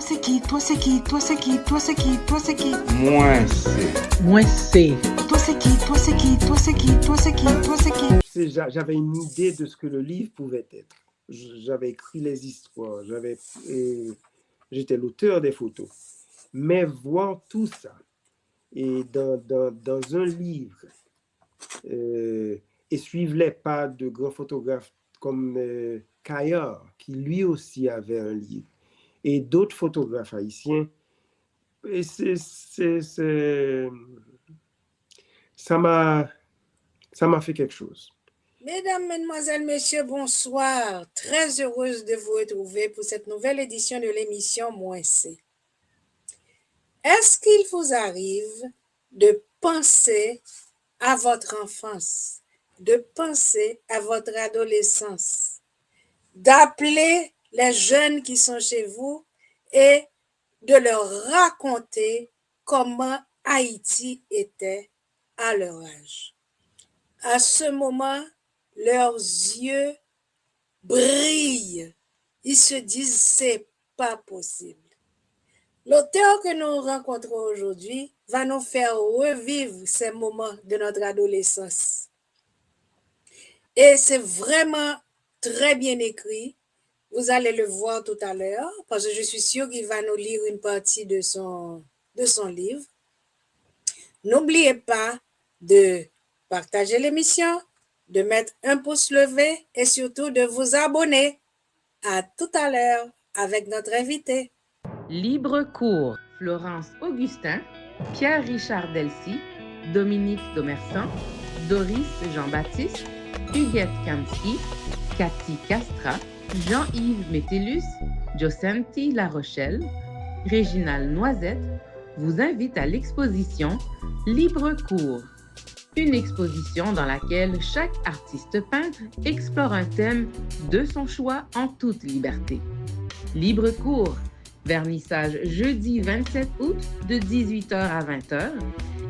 c'est qui? Toi c'est qui? Toi c'est qui? Toi c'est qui? Toi c'est qui? Moi c'est. Moi c'est. Toi c'est qui? Toi c'est qui? Toi c'est qui? Toi c'est qui? Toi c'est qui? J'avais une idée de ce que le livre pouvait être. J'avais écrit les histoires, j'étais l'auteur des photos. Mais voir tout ça et dans un livre et suivre les pas de grands photographes comme Caillard, qui lui aussi avait un livre, et d'autres photographes haïtiens, et ça m'a fait quelque chose. Mesdames, Mesdemoiselles, Messieurs, bonsoir. Très heureuse de vous retrouver pour cette nouvelle édition de l'émission Moins C. Est-ce qu'il vous arrive de penser à votre enfance, de penser à votre adolescence, d'appeler les jeunes qui sont chez vous et de leur raconter comment Haïti était à leur âge? À ce moment, leurs yeux brillent. Ils se disent, c'est pas possible. L'auteur que nous rencontrons aujourd'hui va nous faire revivre ces moments de notre adolescence. Et c'est vraiment très bien écrit. Vous allez le voir tout à l'heure, parce que je suis sûre qu'il va nous lire une partie de son livre. N'oubliez pas de partager l'émission, de mettre un pouce levé et surtout de vous abonner. À tout à l'heure avec notre invité. Libre cours. Florence Augustin, Pierre-Richard Delcy, Dominique Domersan, Doris Jean-Baptiste, Huguette Kamski, Cathy Castra, Jean-Yves Métellus, Jocenti La Rochelle, Réginald Noisette vous invite à l'exposition Libre cours. Une exposition dans laquelle chaque artiste peintre explore un thème de son choix en toute liberté. Libre cours, vernissage jeudi 27 août de 18h à 20h,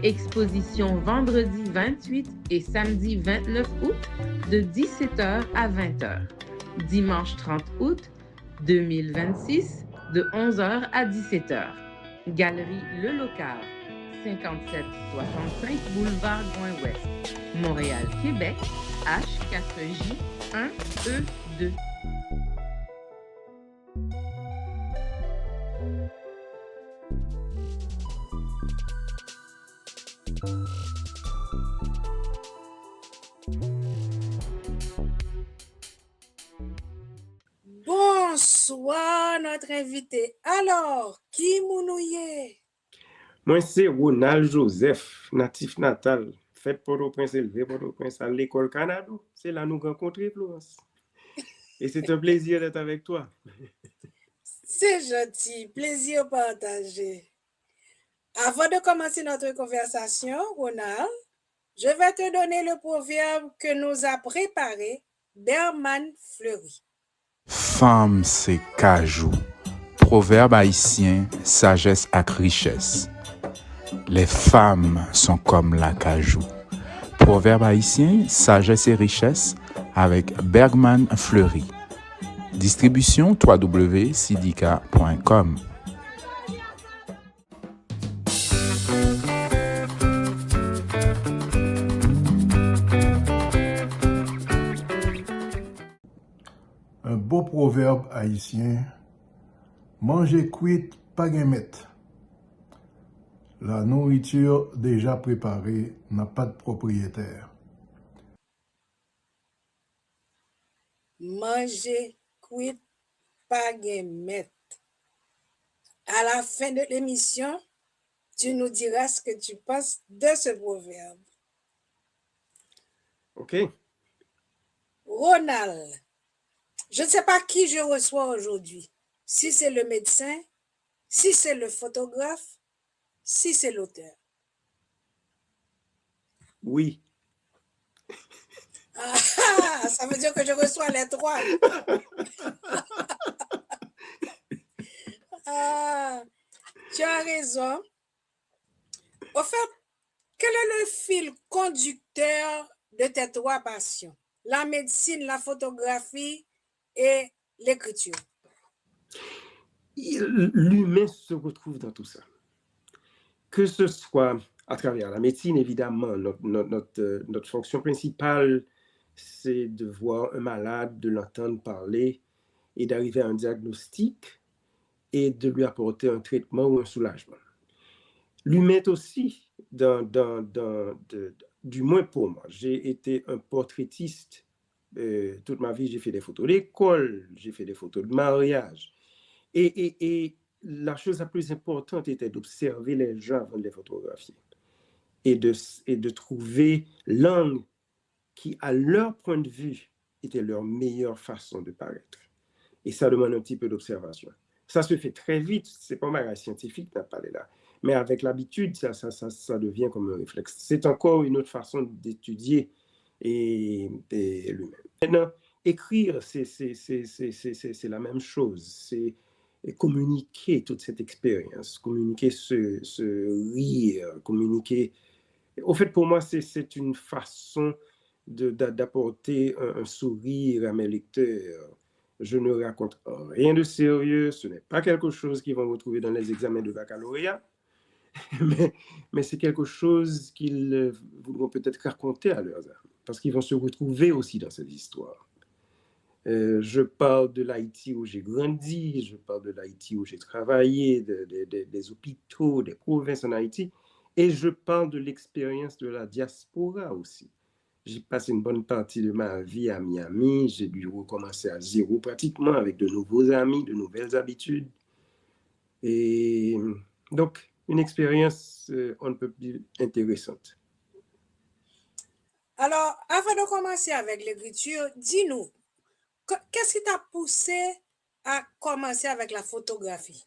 exposition vendredi 28 et samedi 29 août de 17h à 20h, dimanche 30 août 2026 de 11h à 17h. Galerie Le Locard, 5765 boulevard Gouin-Ouest, Montréal, Québec, H4J1E2. Bonsoir, notre invité. Alors, qui mounouye? Moi, c'est Ronald Joseph, natif natal, fait Port-au-Prince, élevé Port-au-Prince à l'école Canada. C'est là que nous rencontrons, Florence. Et c'est un plaisir d'être avec toi. C'est gentil, plaisir partagé. Avant de commencer notre conversation, Ronald, je vais te donner le proverbe que nous a préparé Berman Fleury. Femme c'est cajou. Proverbe haïtien, sagesse ak richesse. Les femmes sont comme la cajou. Proverbe haïtien, sagesse et richesse avec Bergman Fleury. Distribution www.sidika.com. Un beau proverbe haïtien. Manger cuite, pas guémette. La nourriture déjà préparée n'a pas de propriétaire. Manger cuite, pas guémette. À la fin de l'émission, tu nous diras ce que tu penses de ce proverbe. OK. Ronald, je ne sais pas qui je reçois aujourd'hui. Si c'est le médecin, si c'est le photographe, si c'est l'auteur. Oui. Ah, ça veut dire que je reçois les trois. Ah, tu as raison. Au fait, quel est le fil conducteur de tes trois passions? La médecine, la photographie et l'écriture. l'humain se retrouve dans tout ça. Que ce soit à travers la médecine, évidemment, notre fonction principale, c'est de voir un malade, de l'entendre parler et d'arriver à un diagnostic et de lui apporter un traitement ou un soulagement. L'humain aussi, du moins pour moi, j'ai été un portraitiste. Toute ma vie, j'ai fait des photos d'école, j'ai fait des photos de mariage. Et la chose la plus importante était d'observer les gens avant de les photographier et de trouver l'angle qui, à leur point de vue, était leur meilleure façon de paraître. Et ça demande un petit peu d'observation. Ça se fait très vite, c'est pas mal scientifique d'en parler là. Mais avec l'habitude, ça devient comme un réflexe. C'est encore une autre façon d'étudier l'humain. Maintenant, écrire, c'est la même chose. C'est communiquer toute cette expérience, communiquer ce rire, communiquer. Au fait, pour moi, c'est une façon d'apporter un sourire à mes lecteurs. Je ne raconte rien de sérieux, ce n'est pas quelque chose qu'ils vont retrouver dans les examens de baccalauréat, mais c'est quelque chose qu'ils voudront peut-être raconter à leurs amis, parce qu'ils vont se retrouver aussi dans cette histoire. Je parle de l'Haïti où j'ai grandi, je parle de l'Haïti où j'ai travaillé, des hôpitaux, des provinces en Haïti, et je parle de l'expérience de la diaspora aussi. J'ai passé une bonne partie de ma vie à Miami, j'ai dû recommencer à zéro pratiquement avec de nouveaux amis, de nouvelles habitudes. Et donc, une expérience on ne peut plus intéressante. Alors, avant de commencer avec l'écriture, dis-nous, qu'est-ce qui t'a poussé à commencer avec la photographie?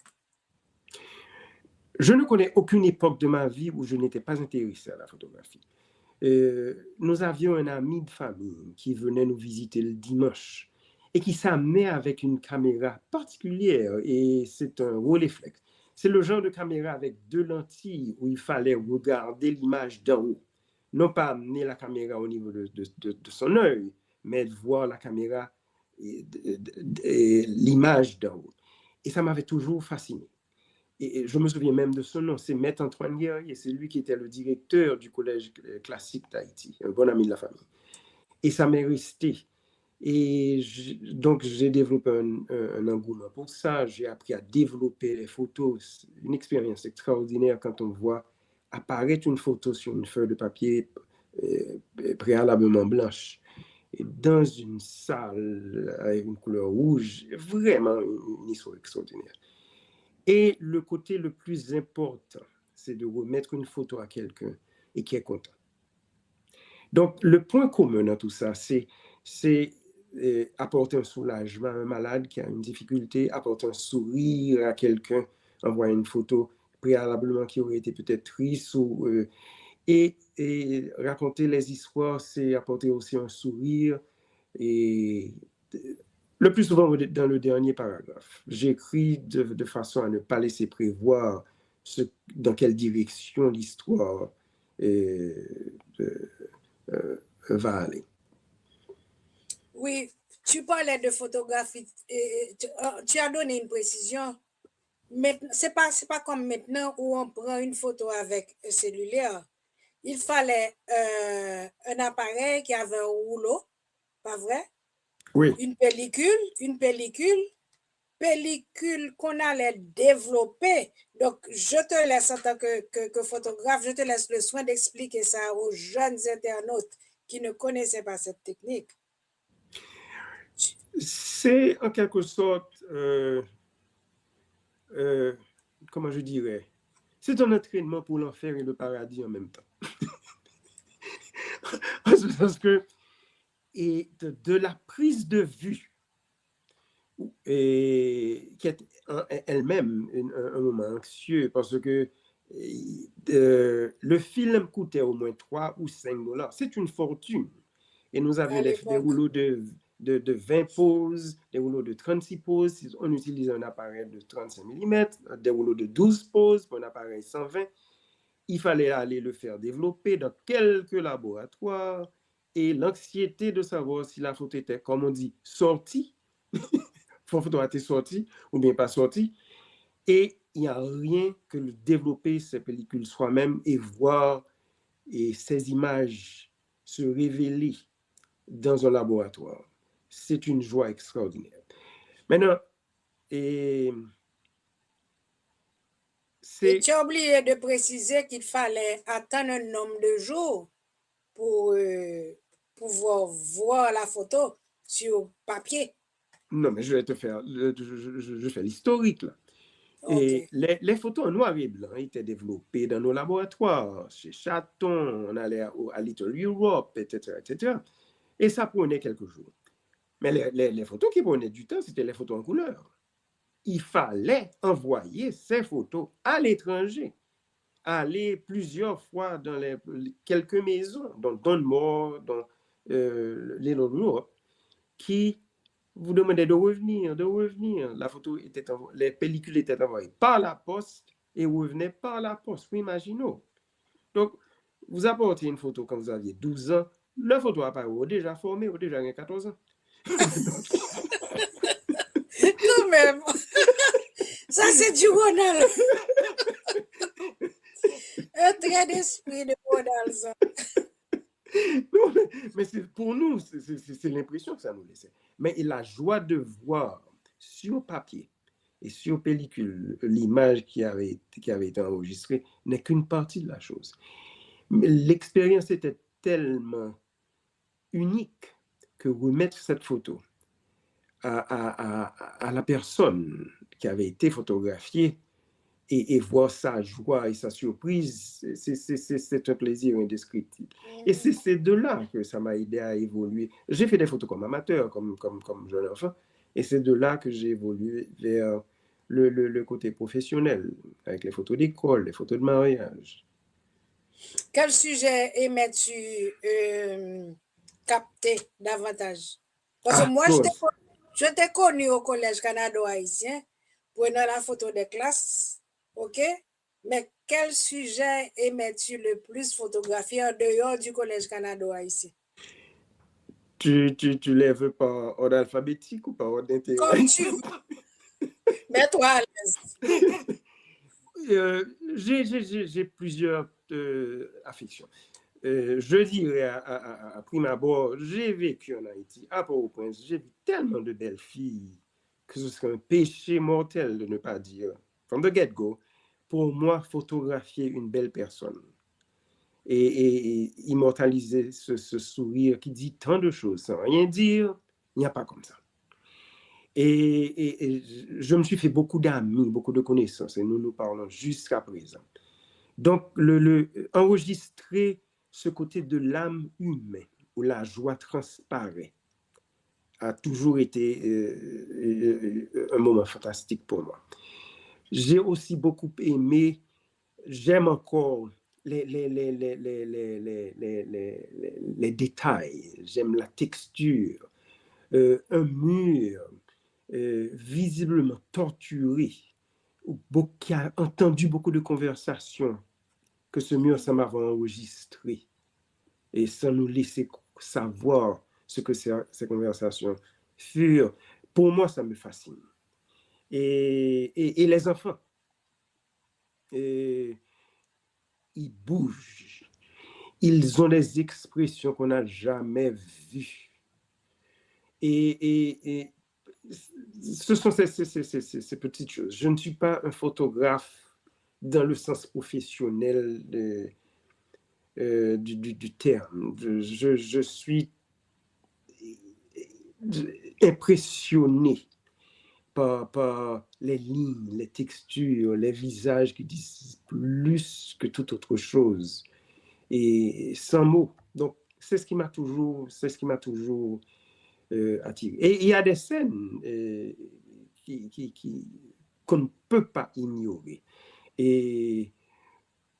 Je ne connais aucune époque de ma vie où je n'étais pas intéressé à la photographie. Nous avions un ami de famille qui venait nous visiter le dimanche et qui s'amenait avec une caméra particulière, et c'est un Rolleiflex. C'est le genre de caméra avec deux lentilles où il fallait regarder l'image d'en haut. Non pas amener la caméra au niveau de son œil, mais voir la caméra et l'image d'en haut. Et ça m'avait toujours fasciné. Et je me souviens même de son nom, c'est Maître Antoine Guerrier, c'est lui qui était le directeur du collège classique d'Haïti, un bon ami de la famille. Et ça m'est resté. Et donc, j'ai développé un engouement pour ça, j'ai appris à développer les photos. C'est une expérience extraordinaire quand on voit apparaître une photo sur une feuille de papier préalablement blanche. Et dans une salle avec une couleur rouge, vraiment une histoire extraordinaire. Et le côté le plus important, c'est de remettre une photo à quelqu'un et qui est content. Donc, le point commun dans tout ça, c'est apporter un soulagement à un malade qui a une difficulté, apporter un sourire à quelqu'un, envoyer une photo préalablement qui aurait été peut-être triste, et raconter les histoires, c'est apporter aussi un sourire. Et le plus souvent dans le dernier paragraphe, j'écris de façon à ne pas laisser prévoir dans quelle direction l'histoire va aller. Oui, tu parlais de photographie, tu as donné une précision. C'est pas comme maintenant où on prend une photo avec un cellulaire. Il fallait un appareil qui avait un rouleau, pas vrai? Oui. Une pellicule qu'on allait développer. Donc, je te laisse en tant que photographe, je te laisse le soin d'expliquer ça aux jeunes internautes qui ne connaissaient pas cette technique. C'est en quelque sorte, comment je dirais, c'est un entraînement pour l'enfer et le paradis en même temps. Parce que et de la prise de vue, et qui est elle-même un moment anxieux, parce que le film coûtait au moins 3 ou 5 $. C'est une fortune. Et nous avions des rouleaux de 20 poses, des rouleaux de 36 poses. On utilise un appareil de 35 mm, des rouleaux de 12 poses pour un appareil 120. Il fallait aller le faire développer dans quelques laboratoires. Et l'anxiété de savoir si la photo était, comme on dit, sortie, la photo a été sortie ou bien pas sortie. Et il n'y a rien que de développer ces pellicules soi-même et voir ces images se révéler dans un laboratoire. C'est une joie extraordinaire. Maintenant, Et tu as oublié de préciser qu'il fallait attendre un nombre de jours pour pouvoir voir la photo sur papier. Non, mais je vais te faire, je fais l'historique là. Okay. Et les photos en noir et blanc étaient développées dans nos laboratoires, chez Chaton, on allait à Little Europe, etc., etc. Et ça prenait quelques jours. Mais les photos qui prenaient du temps, c'était les photos en couleur. Il fallait envoyer ces photos à l'étranger, aller plusieurs fois dans quelques maisons, dans Dunmore, dans Little Europe, qui vous demandaient de revenir. La photo était les pellicules étaient envoyées par la poste et revenaient par la poste. Vous imaginez. Donc, vous apportez une photo quand vous aviez 12 ans, la photo apparaît déjà formée, déjà 14 ans. Quand même. Ça, c'est du Ronald. Un trait d'esprit de Ronald, ça. Non, mais pour nous, c'est l'impression que ça nous laissait. Mais la joie de voir sur papier et sur pellicule l'image qui avait été enregistrée n'est qu'une partie de la chose. L'expérience était tellement unique que remettre cette photo à la personne qui avait été photographiée et voir sa joie et sa surprise, c'est un plaisir indescriptible. Et c'est de là que ça m'a aidé à évoluer. J'ai fait des photos comme amateur, comme jeune enfant, et c'est de là que j'ai évolué vers le côté professionnel, avec les photos d'école, les photos de mariage. Quel sujet aimais-tu capter davantage? Parce que moi, je t'ai connu au Collège canado-haïtien, prenant la photo des classes, ok? Mais quel sujet aimais-tu le plus photographier en dehors du Collège canado-haïtien? Tu les veux par ordre alphabétique ou par ordre d'intérêt? Comme tu veux. Mets-toi à l'aise. J'ai plusieurs affections. Je dirais à prime abord, j'ai vécu en Haïti, à Port-au-Prince, j'ai vu tellement de belles filles que ce serait un péché mortel de ne pas dire, from the get-go, pour moi, photographier une belle personne et immortaliser ce sourire qui dit tant de choses sans rien dire, il n'y a pas comme ça. Et je me suis fait beaucoup d'amis, beaucoup de connaissances, et nous parlons jusqu'à présent. Donc, enregistrer ce côté de l'âme humaine, où la joie transparaît, a toujours été un moment fantastique pour moi. J'ai aussi beaucoup aimé, j'aime encore les détails, j'aime la texture, un mur visiblement torturé, qui a entendu beaucoup de conversations que ce mur ça m'avait enregistré et sans nous laisser savoir ce que ces conversations furent. Pour moi, ça me fascine. Et les enfants, ils bougent. Ils ont des expressions qu'on n'a jamais vues. Et ce sont ces petites choses. Je ne suis pas un photographe dans le sens professionnel du terme. Je suis impressionné par les lignes, les textures, les visages qui disent plus que toute autre chose. Et sans mots. Donc, c'est ce qui m'a toujours attiré. Et il y a des scènes qu'on ne peut pas ignorer. Et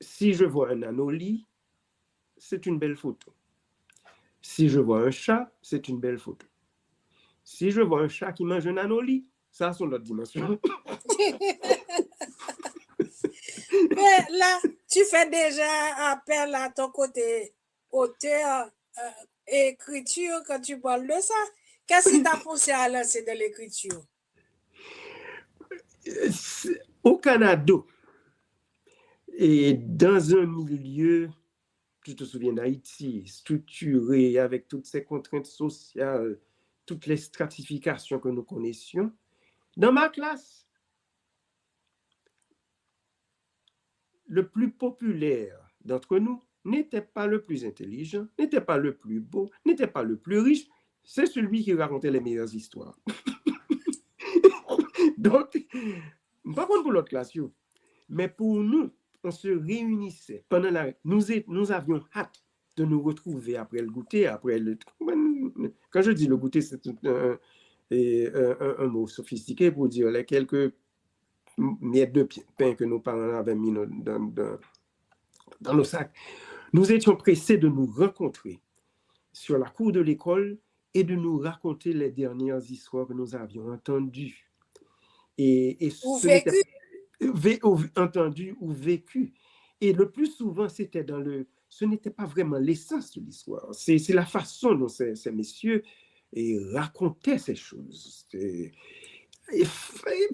si je vois un anoli, c'est une belle photo. Si je vois un chat, c'est une belle photo. Si je vois un chat qui mange un anoli, ça, c'est l'autre dimension. Mais là, tu fais déjà appel à ton côté auteur et écriture quand tu parles de ça. Qu'est-ce qui t'a poussé à lancer de l'écriture? Au Canada, et dans un milieu, tu te souviens d'Haïti, structuré avec toutes ces contraintes sociales, toutes les stratifications que nous connaissions, dans ma classe, le plus populaire d'entre nous n'était pas le plus intelligent, n'était pas le plus beau, n'était pas le plus riche, c'est celui qui racontait les meilleures histoires. Donc, pas contre pour l'autre classe, mais pour nous, on se réunissait pendant nous avions hâte de nous retrouver après le goûter, après le... Quand je dis le goûter, c'est un mot sophistiqué pour dire les quelques miettes de pain que nos parents avaient mis dans nos sacs. Nous étions pressés de nous rencontrer sur la cour de l'école et de nous raconter les dernières histoires que nous avions entendues. Et ce n'était entendu ou vécu. Et le plus souvent, c'était ce n'était pas vraiment l'essence de l'histoire. C'est la façon dont ces messieurs racontaient ces choses.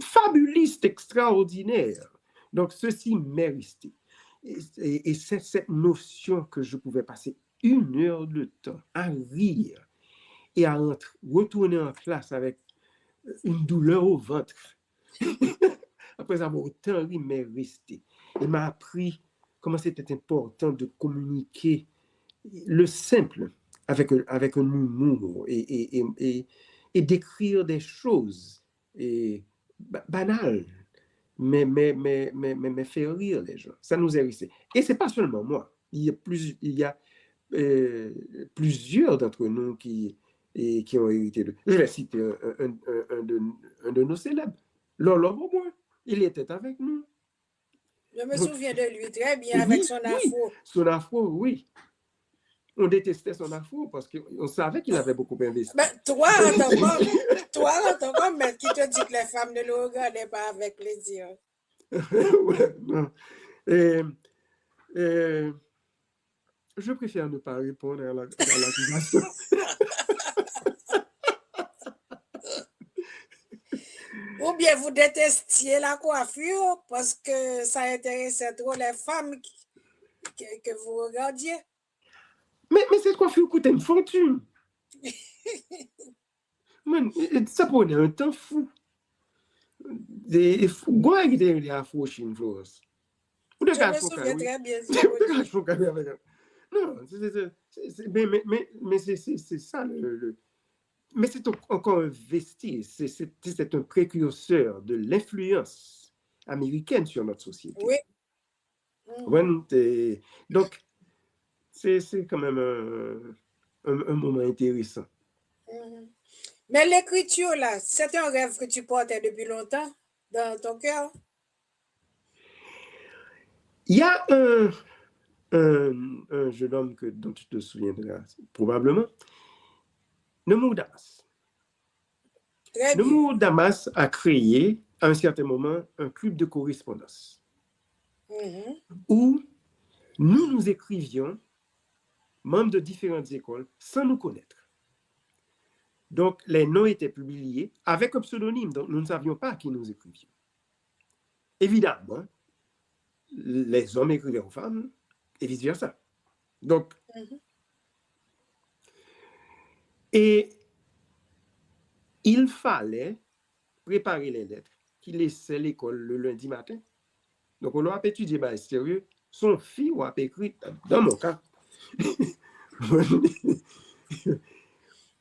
Fabuliste, extraordinaire. Donc, ceci m'est resté. Et c'est cette notion que je pouvais passer 1 heure de temps à rire et à retourner en classe avec une douleur au ventre. Après avoir autant ri, m'est resté. Il m'a appris comment c'était important de communiquer le simple avec un humour et d'écrire des choses banales, mais faire rire les gens. Ça nous est resté. Et ce n'est pas seulement moi. Il y a plusieurs d'entre nous qui ont hérité de... Je vais citer un de nos célèbres, Lolo Boboin. Il était avec nous. Je me souviens de lui très bien avec son afro. Oui, son afro, oui. On détestait son afro parce qu'on savait qu'il avait beaucoup investi. Mais toi, en tant qu'homme, mais qui te dit que les femmes ne le regardaient pas avec plaisir? Ouais, non. Je préfère ne pas répondre à l'accusation. Ou bien vous détestiez la coiffure parce que ça intéressait trop les femmes que vous regardiez? Mais cette coiffure coûtait une fortune. Ça prenait un temps fou. Quoi qui était les afro-chines, Florence? Je me souviens très bien. Non, mais c'est ça mais c'est encore un vestige, c'est un précurseur de l'influence américaine sur notre société. Oui. Donc, c'est quand même un moment intéressant. Mais l'écriture, là, c'est un rêve que tu portais depuis longtemps dans ton cœur? Il y a un jeune homme dont tu te souviendras probablement, Nemours Damas. Nemours Damas a créé, à un certain moment, un club de correspondance où nous écrivions, membres de différentes écoles, sans nous connaître. Donc, les noms étaient publiés avec un pseudonyme, donc nous ne savions pas à qui nous écrivions. Évidemment, les hommes écrivaient aux femmes et vice-versa. Donc, et il fallait préparer les lettres qui laissaient l'école le lundi matin. Donc, on a étudié, bah, sérieux, son fille a écrit, dans mon cas.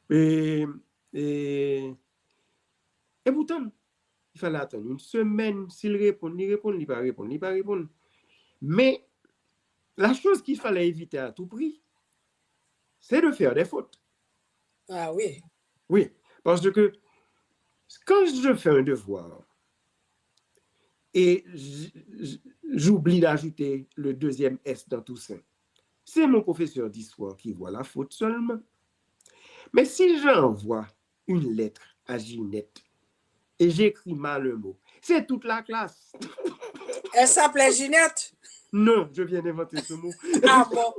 et pourtant, il fallait attendre une semaine. S'il répond, il répond, il ne va pas répondre. Mais la chose qu'il fallait éviter à tout prix, c'est de faire des fautes. Ah oui. Oui, parce que quand je fais un devoir et j'oublie d'ajouter le deuxième S dans tout ça, c'est mon professeur d'histoire qui voit la faute seulement. Mais si j'envoie une lettre à Ginette et j'écris mal un mot, c'est toute la classe. Elle s'appelait Ginette? Non, je viens d'inventer ce mot. Ah bon?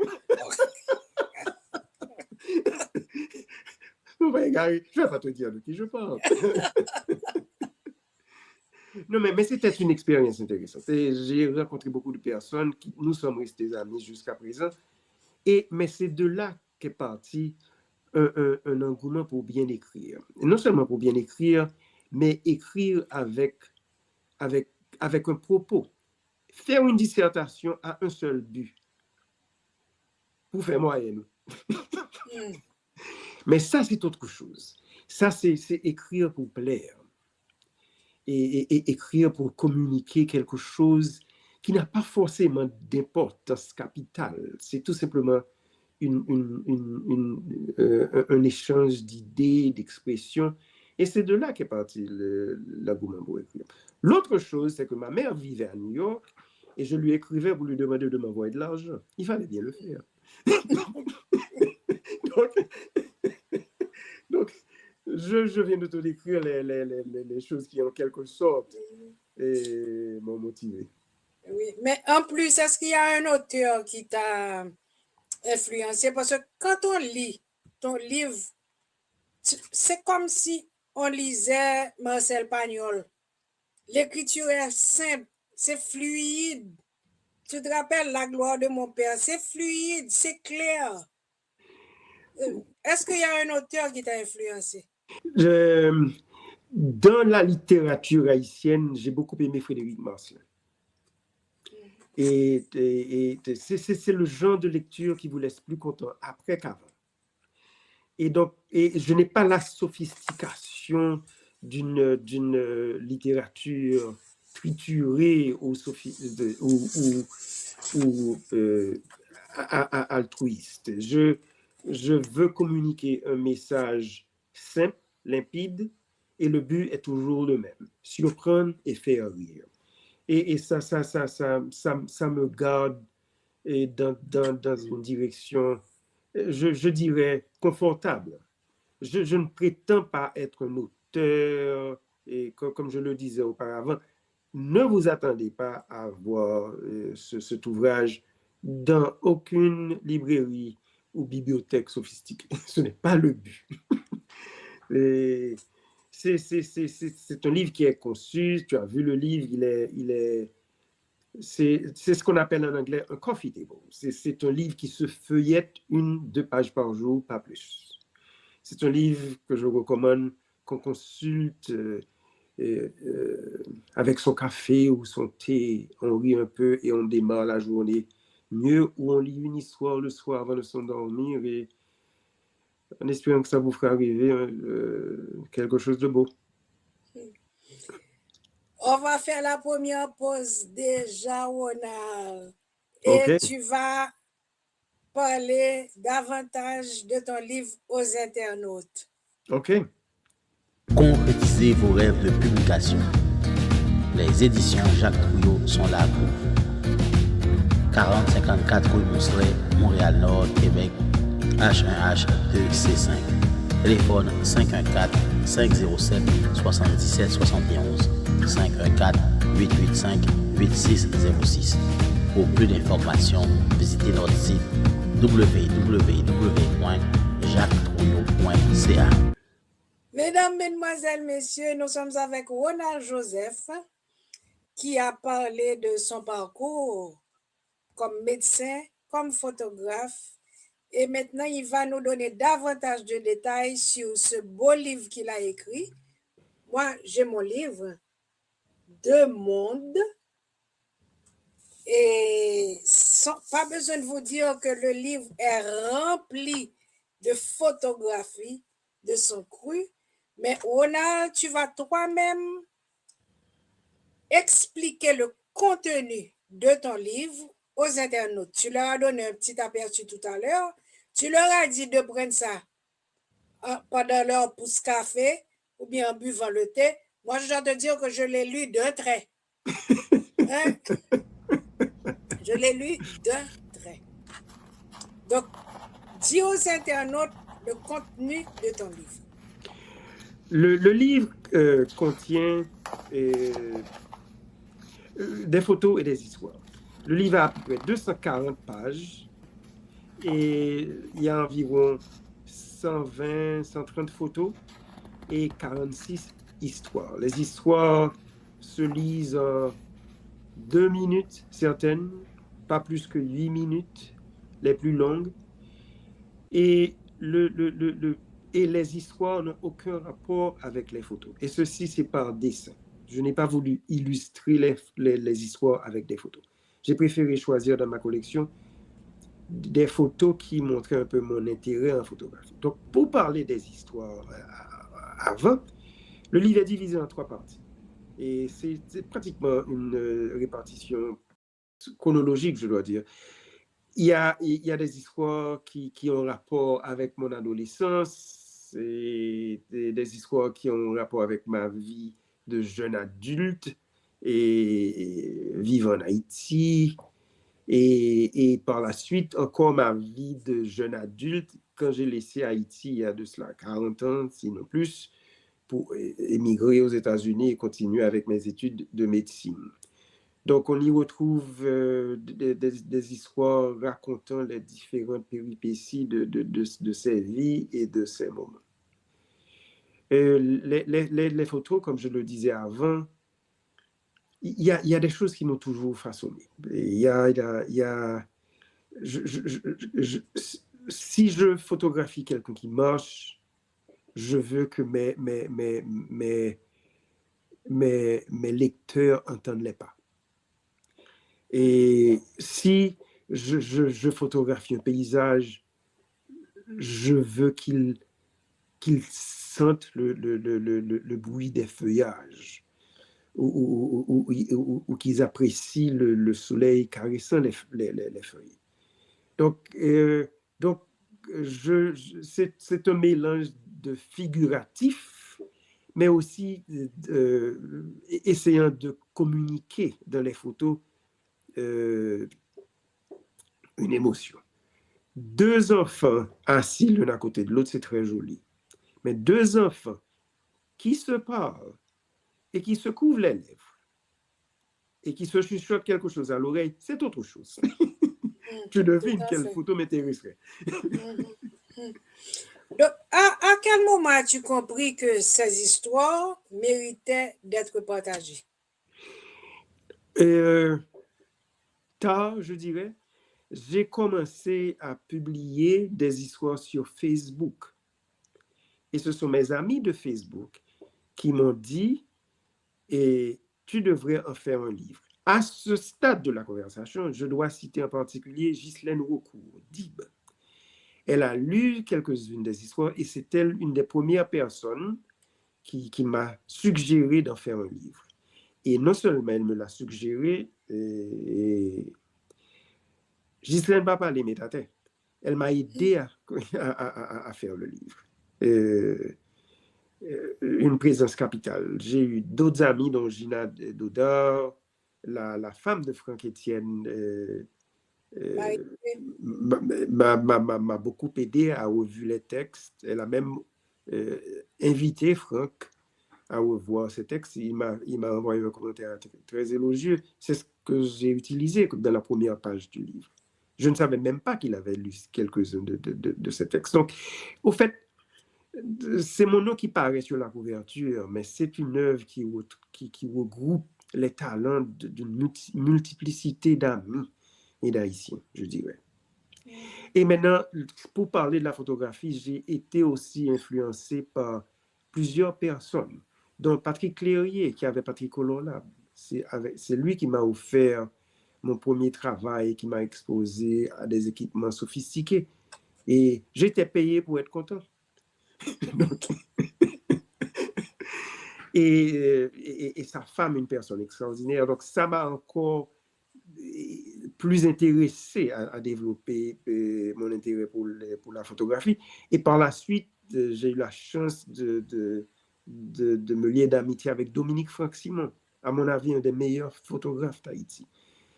Je ne vais pas te dire de qui je parle. Non, mais c'était une expérience intéressante. Et j'ai rencontré beaucoup de personnes qui nous sommes restés amis jusqu'à présent. Mais c'est de là qu'est parti un engouement pour bien écrire. Et non seulement pour bien écrire, mais écrire avec un propos. Faire une dissertation a un seul but, pour faire moyenne. Mais ça, c'est autre chose. Ça, c'est écrire pour plaire. Et écrire pour communiquer quelque chose qui n'a pas forcément d'importance capitale. C'est tout simplement un échange d'idées, d'expressions. Et c'est de là qu'est parti l'engouement pour écrire. L'autre chose, c'est que ma mère vivait à New York et je lui écrivais pour lui demander de m'envoyer de l'argent. Il fallait bien le faire. donc je viens de te décrire les choses qui, en quelque sorte, m'ont motivé. Oui, mais en plus, est-ce qu'il y a un auteur qui t'a influencé? Parce que quand on lit ton livre, c'est comme si on lisait Marcel Pagnol. L'écriture est simple, c'est fluide. Tu te rappelles La gloire de mon père? C'est fluide, c'est clair. Est-ce qu'il y a un auteur qui t'a influencé? Dans la littérature haïtienne, j'ai beaucoup aimé Frédéric Marcel. Et c'est le genre de lecture qui vous laisse plus content après qu'avant. Et je n'ai pas la sophistication d'une littérature triturée ou altruiste. Je veux communiquer un message simple, limpide, et le but est toujours le même, surprendre et faire rire. Et ça me garde dans une direction, je dirais, confortable. Je ne prétends pas être un auteur, et comme je le disais auparavant, ne vous attendez pas à voir cet ouvrage dans aucune librairie ou bibliothèque sophistiquée. Ce n'est pas le but. C'est un livre qui est conçu, tu as vu le livre, c'est ce qu'on appelle en anglais un coffee table. C'est un livre qui se feuillette 1-2 pages par jour, pas plus. C'est un livre que je recommande qu'on consulte avec son café ou son thé, on rit un peu et on démarre la journée mieux, ou on lit une histoire le soir avant de s'endormir, et en espérant que ça vous fera arriver quelque chose de beau. On va faire la première pause déjà, Ronald. Et Okay. Tu vas parler davantage de ton livre aux internautes. OK. Concrétisez vos rêves de publication. Les éditions Jacques Trouillot sont là pour vous. 4054 rue Mousselet, Montréal-Nord, Québec, H1H2C5. Téléphone 514-507-7771. 514-885-8606. Pour plus d'informations, visitez notre site www.jacquestrouillot.ca. Mesdames, Mesdemoiselles, Messieurs, nous sommes avec Ronald Joseph qui a parlé de son parcours comme médecin, comme photographe. Et maintenant, il va nous donner davantage de détails sur ce beau livre qu'il a écrit. Moi, j'ai mon livre, Deux mondes. Et pas besoin de vous dire que le livre est rempli de photographies de son cru. Mais Ronald, tu vas toi-même expliquer le contenu de ton livre aux internautes. Tu leur as donné un petit aperçu tout à l'heure. Tu leur as dit de prendre ça pendant leur pouce café ou bien en buvant le thé. Moi, je dois te dire que je l'ai lu d'un trait. Hein? Je l'ai lu d'un trait. Donc, dis aux internautes le contenu de ton livre. Le livre contient des photos et des histoires. Le livre a à peu près 240 pages et il y a environ 120, 130 photos et 46 histoires. Les histoires se lisent en 2 minutes, certaines, pas plus que 8 minutes, les plus longues. Et, et les histoires n'ont aucun rapport avec les photos. Et ceci, c'est par dessin. Je n'ai pas voulu illustrer les histoires avec des photos. J'ai préféré choisir dans ma collection des photos qui montraient un peu mon intérêt en photographie. Donc, pour parler des histoires avant, le livre est divisé en 3 parties. Et c'est pratiquement une répartition chronologique, je dois dire. Il y a des histoires qui ont rapport avec mon adolescence, et des histoires qui ont rapport avec ma vie de jeune adulte et vivant en Haïti. Et par la suite, encore ma vie de jeune adulte, quand j'ai laissé Haïti il y a de cela 40 ans, sinon plus, pour émigrer aux États-Unis et continuer avec mes études de médecine. Donc, on y retrouve des histoires racontant les différentes péripéties de ces vies et de ces moments. Les photos, comme je le disais avant, il y a des choses qui m'ont toujours façonné. Si je photographie quelqu'un qui marche, je veux que mes lecteurs entendent les pas. Et si je photographie un paysage, je veux qu'ils sentent le bruit des feuillages ou qu'ils apprécient le soleil caressant les feuilles. Donc c'est un mélange de figuratif, mais aussi essayant de communiquer dans les photos une émotion. 2 enfants assis l'un à côté de l'autre, c'est très joli. Mais 2 enfants qui se parlent et qui se couvrent les lèvres et qui se chuchotent quelque chose à l'oreille, c'est autre chose. Tu devines quelle photo m'intéresserait. Donc, à quel moment as-tu compris que ces histoires méritaient d'être partagées? Tard, je dirais, j'ai commencé à publier des histoires sur Facebook. Et ce sont mes amis de Facebook qui m'ont dit, et tu devrais en faire un livre. À ce stade de la conversation, je dois citer en particulier Ghislaine Raucourt, Dib. Elle a lu quelques-unes des histoires et c'est elle une des premières personnes qui m'a suggéré d'en faire un livre. Et non seulement elle me l'a suggéré, Ghislaine va parler métaté. Elle m'a aidé à faire le livre. Une présence capitale. J'ai eu d'autres amis, dont Gina Dodard, la femme de Franck Etienne, m'a beaucoup aidé à revu les textes. Elle a même invité Franck à revoir ses textes. Il m'a envoyé un commentaire très élogieux. C'est ce que j'ai utilisé dans la première page du livre. Je ne savais même pas qu'il avait lu quelques-uns de ces textes. Donc, au fait, c'est mon nom qui paraît sur la couverture, mais c'est une œuvre qui regroupe les talents d'une multiplicité d'amis et d'Haïtiens, je dirais. Et maintenant, pour parler de la photographie, j'ai été aussi influencé par plusieurs personnes, dont Patrick Clérier, qui avait Patrick Colorlab. C'est lui qui m'a offert mon premier travail, qui m'a exposé à des équipements sophistiqués. Et j'étais payé pour être content. Donc, et sa femme, une personne extraordinaire. Donc, ça m'a encore plus intéressé à développer mon intérêt pour la photographie. Et par la suite, j'ai eu la chance de me lier d'amitié avec Dominique Franck-Simon, à mon avis, un des meilleurs photographes d'Haïti,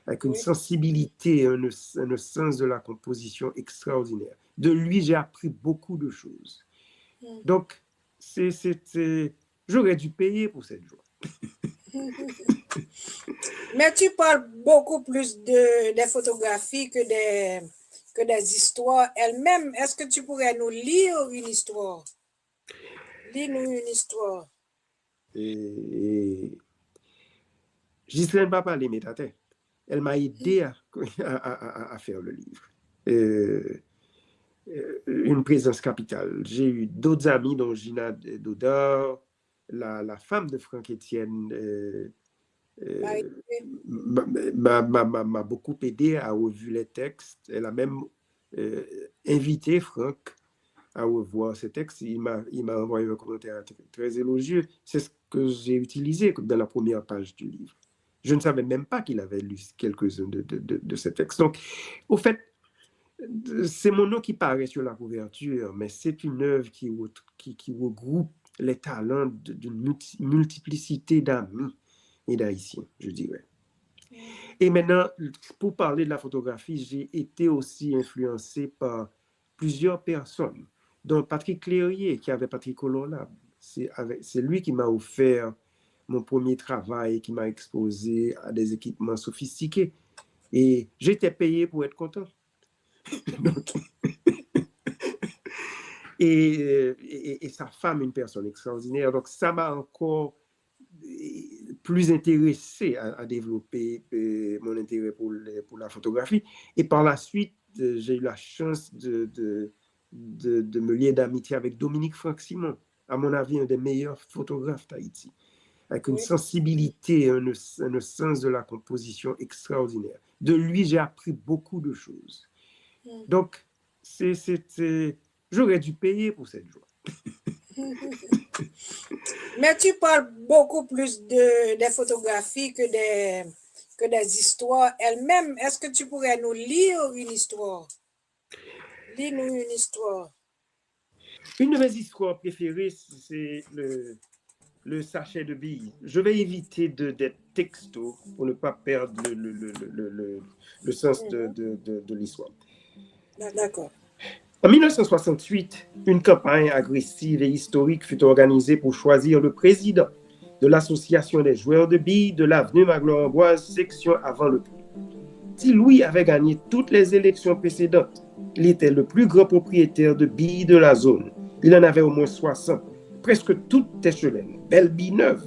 avec une sensibilité, un sens de la composition extraordinaire. De lui, j'ai appris beaucoup de choses. Donc, j'aurais dû payer pour cette joie. Mais tu parles beaucoup plus des photographies que des histoires elles-mêmes. Est-ce que tu pourrais nous lire une histoire? Lis-nous une histoire. Ghislaine va parler, mais ta tête. Elle m'a aidé à faire le livre. Une présence capitale. J'ai eu d'autres amis, dont Gina Dodor, la femme de Franck Etienne, m'a beaucoup aidé à revoir les textes. Elle a même invité Franck à revoir ces textes. Il m'a envoyé un commentaire très élogieux. C'est ce que j'ai utilisé dans la première page du livre. Je ne savais même pas qu'il avait lu quelques-uns de ces textes. Donc, au fait, c'est mon nom qui paraît sur la couverture, mais c'est une œuvre qui regroupe les talents d'une multiplicité d'amis et d'Haïtiens, je dirais. Et maintenant, pour parler de la photographie, j'ai été aussi influencé par plusieurs personnes, dont Patrick Clérier, qui avait Patrick Colorlab. C'est lui qui m'a offert mon premier travail, qui m'a exposé à des équipements sophistiqués. Et j'étais payé pour être content. Donc, et sa femme, une personne extraordinaire. Donc, ça m'a encore plus intéressé à développer mon intérêt pour la photographie. Et par la suite, j'ai eu la chance de me lier d'amitié avec Dominique Franck-Simon, à mon avis, un des meilleurs photographes d'Haïti, avec une sensibilité, un sens de la composition extraordinaire. De lui, j'ai appris beaucoup de choses. Donc, j'aurais dû payer pour cette joie. Mais tu parles beaucoup plus des photographies que des histoires elles-mêmes. Est-ce que tu pourrais nous lire une histoire? Lis-nous une histoire. Une de mes histoires préférées, c'est le sachet de billes. Je vais éviter des textos pour ne pas perdre le sens de l'histoire. D'accord. En 1968, une campagne agressive et historique fut organisée pour choisir le président de l'Association des joueurs de billes de l'avenue Magloire-Amboise, section avant le prix. Si Louis avait gagné toutes les élections précédentes, il était le plus grand propriétaire de billes de la zone. Il en avait au moins 60, presque toutes échelonnées, belles billes neuves.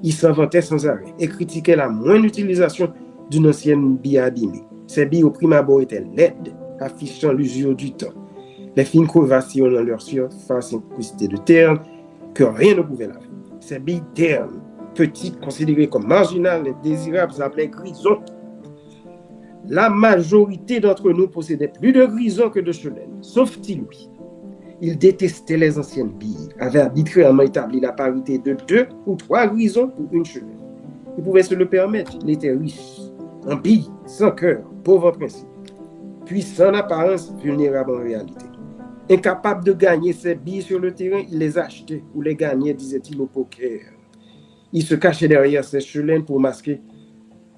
Il s'en vantait sans arrêt et critiquait la moindre utilisation d'une ancienne bille abîmée. Ces billes au prime abord étaient laides, affichant l'usure du temps. Les fines crevasses sillonnant leur surface incrustée de terne que rien ne pouvait laver. Ces billes ternes, petites, considérées comme marginales et désirables, s'appelaient grisons. La majorité d'entre nous possédait plus de grisons que de chelènes, sauf Louis. Il détestait les anciennes billes, avait arbitrairement établi la parité de 2 ou 3 grisons pour une chelène. Il pouvait se le permettre, il était riche, en billes, sans cœur, pauvre en principe, puissant en apparence, vulnérable en réalité. Incapable de gagner ses billes sur le terrain, il les achetait ou les gagnait, disait-il, au poker. Il se cachait derrière ses chelènes pour masquer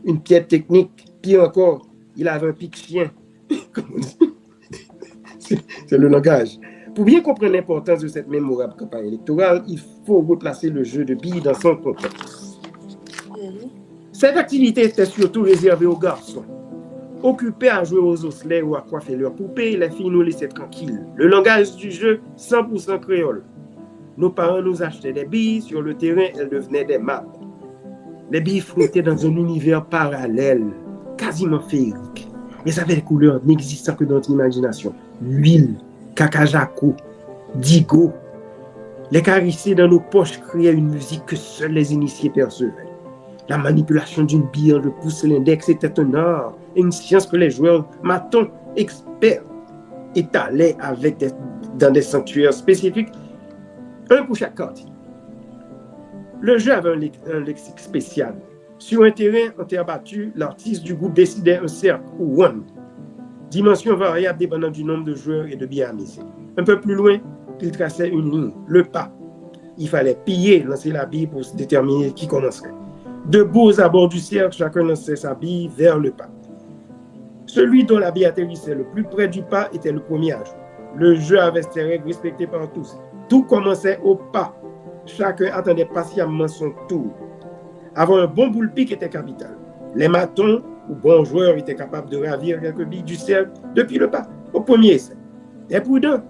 une pièce technique. Pire encore, il avait un pic-chien. C'est le langage. Pour bien comprendre l'importance de cette mémorable campagne électorale, il faut replacer le jeu de billes dans son contexte. Cette activité était surtout réservée aux garçons. Occupés à jouer aux osselets ou à coiffer leurs poupées, les filles nous laissaient tranquilles. Le langage du jeu, 100% créole. Nos parents nous achetaient des billes, sur le terrain, elles devenaient des maps. Les billes flottaient dans un univers parallèle, quasiment féerique. Elles avaient des couleurs n'existant que dans notre imagination. L'huile, cacajaco, digo. Les caresser dans nos poches créaient une musique que seuls les initiés percevaient. La manipulation d'une bille en le pouce et l'index était un art et une science que les joueurs matons, experts, étalaient dans des sanctuaires spécifiques, un pour chaque quartier. Le jeu avait un lexique spécial. Sur un terrain en terre battue, l'artiste du groupe décidait un cercle ou one. Dimension variable dépendant du nombre de joueurs et de billes à miser. Un peu plus loin, il traçait une ligne, le pas. Il fallait piller, lancer la bille pour déterminer qui commencerait. Debout à bord du cercle, chacun lançait sa bille vers le pas. Celui dont la bille atterrissait le plus près du pas était le premier à jouer. Le jeu avait ses règles respectées par tous. Tout commençait au pas. Chacun attendait patiemment son tour. Avoir un bon boule-pique était capital. Les matons ou bons joueurs étaient capables de ravir quelques billes du cercle depuis le pas, au premier essai. Et prudents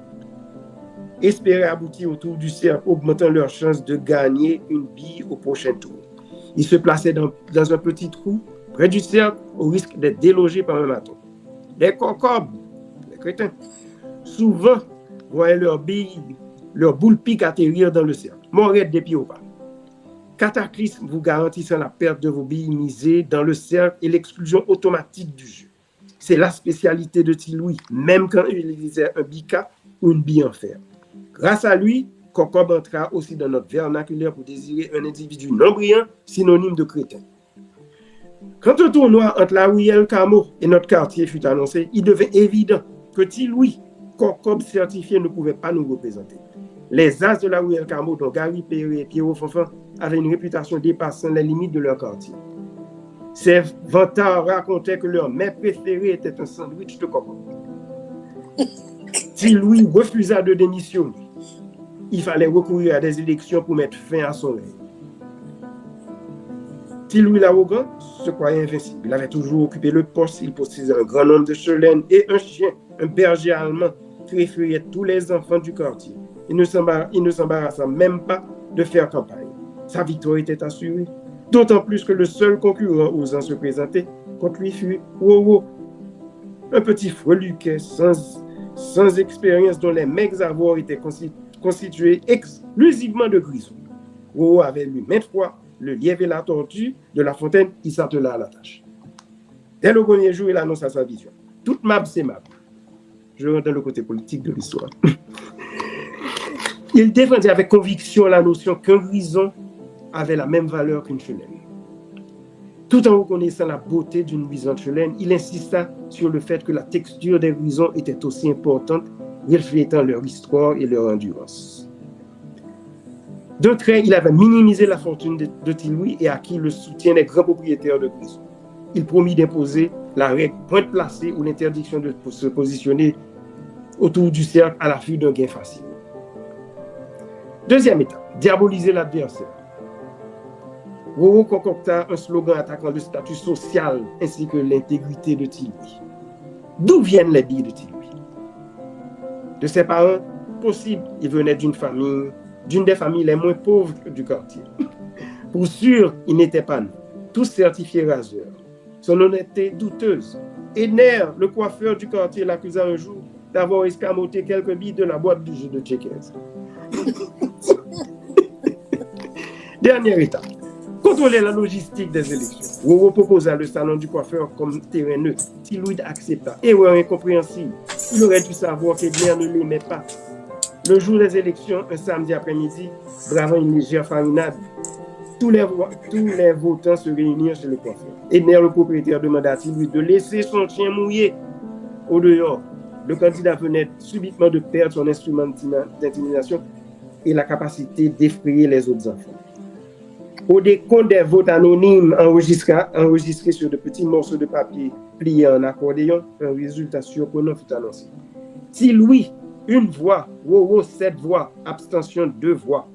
espéraient aboutir autour du cercle, augmentant leur chance de gagner une bille au prochain tour. Ils se plaçaient dans un petit trou près du cercle au risque d'être délogés par un maton. Les concobes, les crétins, souvent voyaient leur boule pique atterrir dans le cercle, mouraient des pieds au pas. Cataclysme vous garantissant la perte de vos billes misées dans le cercle et l'exclusion automatique du jeu. C'est la spécialité de Tiloui, même quand il utilisait un bica ou une bille en fer. Grâce à lui, Cocob entra aussi dans notre vernaculaire pour désigner un individu non brillant, synonyme de crétin. Quand un tournoi entre la Ruelle Camo et notre quartier fut annoncé, il devint évident que Tiloui, Cocob certifié, ne pouvait pas nous représenter. Les as de la Ruelle Camo, dont Gary Perry et Pierrot Fonfan, avaient une réputation dépassant les limites de leur quartier. Ces vantards racontaient que leur mets préféré était un sandwich de Cocob. Tiloui refusa de démissionner. Il fallait recourir à des élections pour mettre fin à son règne. Tiloui l'arrogant se croyait invincible. Il avait toujours occupé le poste, il possédait un grand nombre de chelènes et un chien, un berger allemand, qui effrayait tous les enfants du quartier. Il ne s'embarrassa même pas de faire campagne. Sa victoire était assurée, d'autant plus que le seul concurrent osant se présenter contre lui fut Wowo, un petit freluquet sans expérience dont les mecs avoirs étaient constitués exclusivement de grisons. Wowo avait lu maintes fois le lièvre et la tortue de La Fontaine, il s'attela à la tâche. Dès le premier jour, il annonça sa vision. Toute map, c'est map. Je rentre dans le côté politique de l'histoire. Il défendait avec conviction la notion qu'un grison avait la même valeur qu'une chelène. Tout en reconnaissant la beauté d'une luisante chelène, il insista sur le fait que la texture des grisons était aussi importante, reflétant leur histoire et leur endurance. D'un trait, il avait minimisé la fortune de Tiloui et acquis le soutien des grands propriétaires de grisons. Il promit d'imposer la règle pointe placée ou l'interdiction de se positionner autour du cercle à l'affût d'un gain facile. Deuxième étape, diaboliser l'adversaire. Wowo concocta un slogan attaquant le statut social ainsi que l'intégrité de Tiloui. D'où viennent les billes de Tiloui? De ses parents, possible, il venait d'une des familles les moins pauvres du quartier. Pour sûr, il n'était pas né, tous certifiés raseurs. Son honnêteté douteuse. Ener, le coiffeur du quartier, l'accusa un jour d'avoir escamoté quelques billes de la boîte du jeu de checkers. Dernière étape, contrôler la logistique des élections. Wowo proposa le salon du coiffeur comme terrain neutre. Tiloui accepta. Erreur incompréhensible. Il aurait dû savoir qu'Edner ne l'aimait pas. Le jour des élections, un samedi après-midi, bravant une légère farinade, tous les votants se réunirent chez le coiffeur. Edner, le propriétaire, demanda à Tiloui de laisser son chien mouillé au dehors. Le candidat venait subitement de perdre son instrument d'intimidation et la capacité d'effrayer les autres enfants. Au décompte des votes anonymes enregistrés sur de petits morceaux de papier pliés en accordéon, un résultat surprenant fut annoncé. Tiloui, 1 voix, Wowo 7 voix, abstention 2 voix.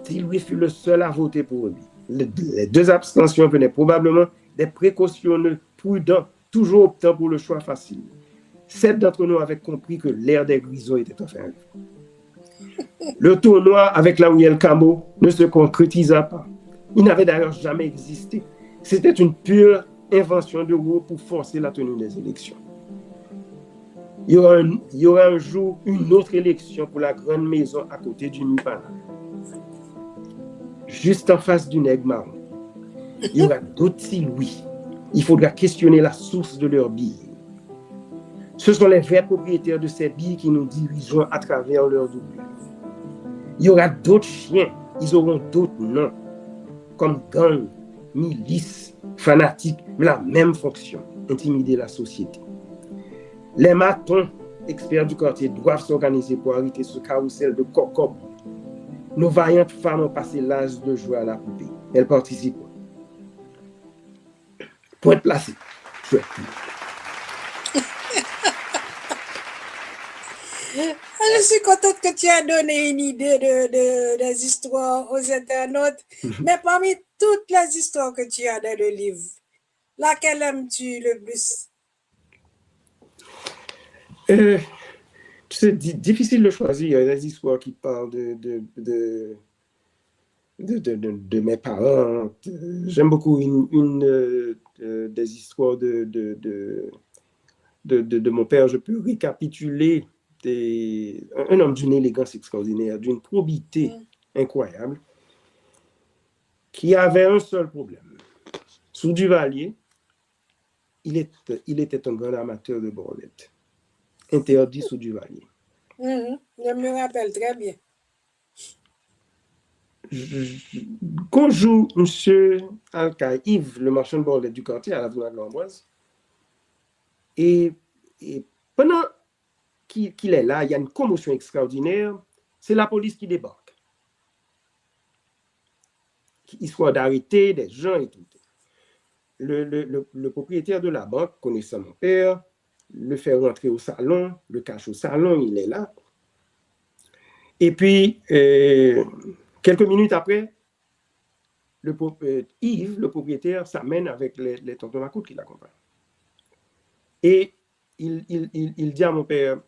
Tiloui fut le seul à voter pour lui. Les 2 abstentions venaient probablement des précautionneux, prudents, toujours optant pour le choix facile. 7 d'entre nous avaient compris que l'ère des grisons était enfin arrivée. Le tournoi avec la Ruelle Camo ne se concrétisa pas. Il n'avait d'ailleurs jamais existé. C'était une pure invention de Wowo pour forcer la tenue des élections. Il y aura un jour une autre élection pour la grande maison à côté du Nupana. Juste en face du Nègre Marron. Il y aura d'autres Tiloui. Il faudra questionner la source de leurs billes. Ce sont les vrais propriétaires de ces billes qui nous dirigeront à travers leur doublure. Il y aura d'autres chiens, ils auront d'autres noms, comme gang, milice, fanatiques, mais la même fonction, intimider la société. Les matons, experts du quartier, doivent s'organiser pour arrêter ce carrousel de cocob. Nos vaillantes femmes ont passé l'âge de jouer à la poupée. Elles participent. Point placé. Je suis contente que tu as donné une idée des histoires aux internautes. Mais parmi toutes les histoires que tu as dans le livre, laquelle aimes-tu le plus? C'est difficile de choisir. Il y a des histoires qui parlent de mes parents. J'aime beaucoup des histoires de mon père. Je peux récapituler un homme d'une élégance extraordinaire, d'une probité incroyable, qui avait un seul problème. Sous Duvalier, il était un grand amateur de bordelette. Interdit sous Duvalier. Je me rappelle très bien. Qu'on joue M. Alcaï, Yves, le marchand de bordelette du quartier, à la Ville de l'Amboise, et pendant qu'il est là, il y a une commotion extraordinaire, c'est la police qui débarque. Histoire d'arrêter des gens et tout. Le propriétaire de la banque, connaissant mon père, le fait rentrer au salon, le cache au salon, il est là. Et puis, quelques minutes après, Yves, le propriétaire, s'amène avec les tontons Macoute qui l'accompagnent. Et il dit à mon père,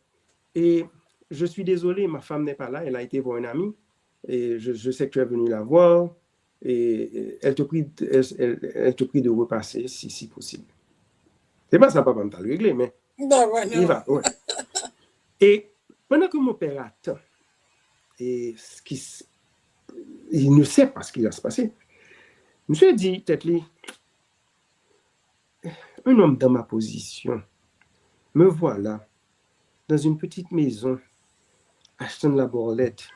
et je suis désolé, ma femme n'est pas là, elle a été voir un ami, et je sais que tu es venu la voir, et elle te prie de repasser si possible. C'est pas ça, papa, me t'a réglé, mais il va. Ouais. Et pendant que mon père attend, et il ne sait pas ce qui va se passer, je me suis dit, Tetli, un homme dans ma position, me voilà dans une petite maison, achetant de la bordelette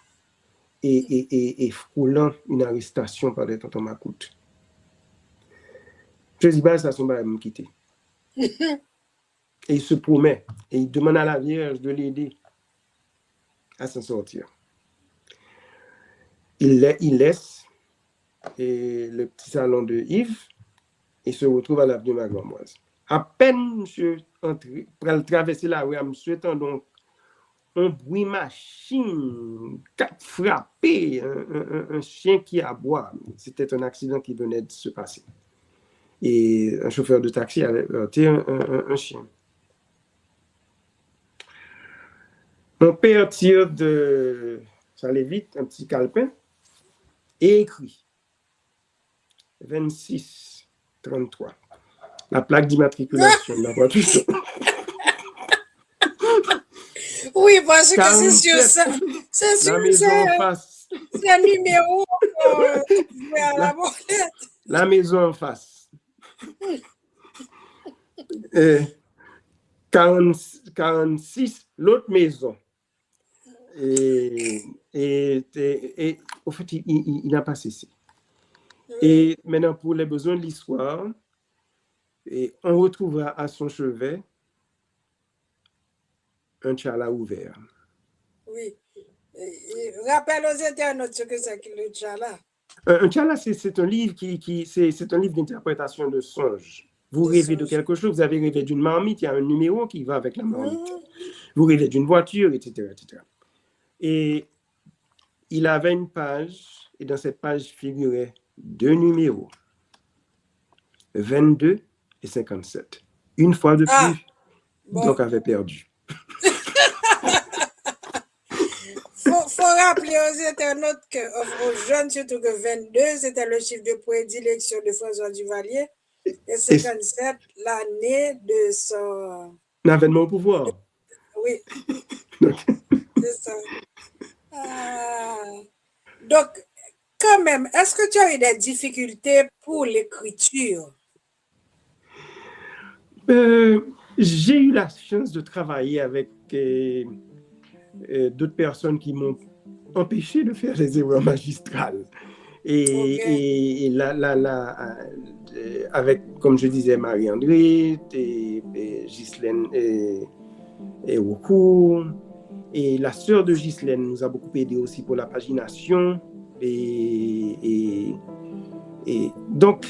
et frôlant une arrestation par les tontons Macoute. Je dis, ça va me quitter. Et il se promet, et il demande à la Vierge de l'aider à s'en sortir. Il laisse le petit salon de Yves et se retrouve à l'avenue Maglomoise. À peine, monsieur, pour traverser la rue, monsieur entend un bruit machine, frappé, un chien qui aboie. C'était un accident qui venait de se passer. Et un chauffeur de taxi avait heurté un chien. Mon père tire de sa lévite un petit calepin et écrit 26-33. La plaque d'immatriculation de la voiture. Oui, parce que c'est sur ça. C'est sur la maison en face. C'est un numéro à la bordelette. La maison en face. 46, l'autre maison. Et au fait, il n'a pas cessé. Et maintenant, pour les besoins de l'histoire, on retrouva à son chevet un tchala ouvert. Oui. Rappelle aux internautes ce que c'est que le tchala. Un tchala, c'est un livre c'est un livre d'interprétation de songes. Vous rêvez de quelque chose, vous avez rêvé d'une marmite, il y a un numéro qui va avec la marmite. Vous rêvez d'une voiture, etc., etc. Et il avait une page, et dans cette page figuraient 2 numéros, 22 et 57. Une fois de plus, donc avait perdu. Faut rappeler aux internautes, aux jeunes surtout, que 22, c'était le chiffre de prédilection de François Duvalier, et 57, l'année de son... L'avènement au pouvoir. Oui, c'est ça. Donc, quand même, est-ce que tu as eu des difficultés pour l'écriture? J'ai eu la chance de travailler avec d'autres personnes qui m'ont empêché de faire des erreurs magistrales. Et avec, comme je disais, Marie-André, et Ghislaine et Roku, et la sœur de Ghislaine nous a beaucoup aidé aussi pour la pagination. Et donc,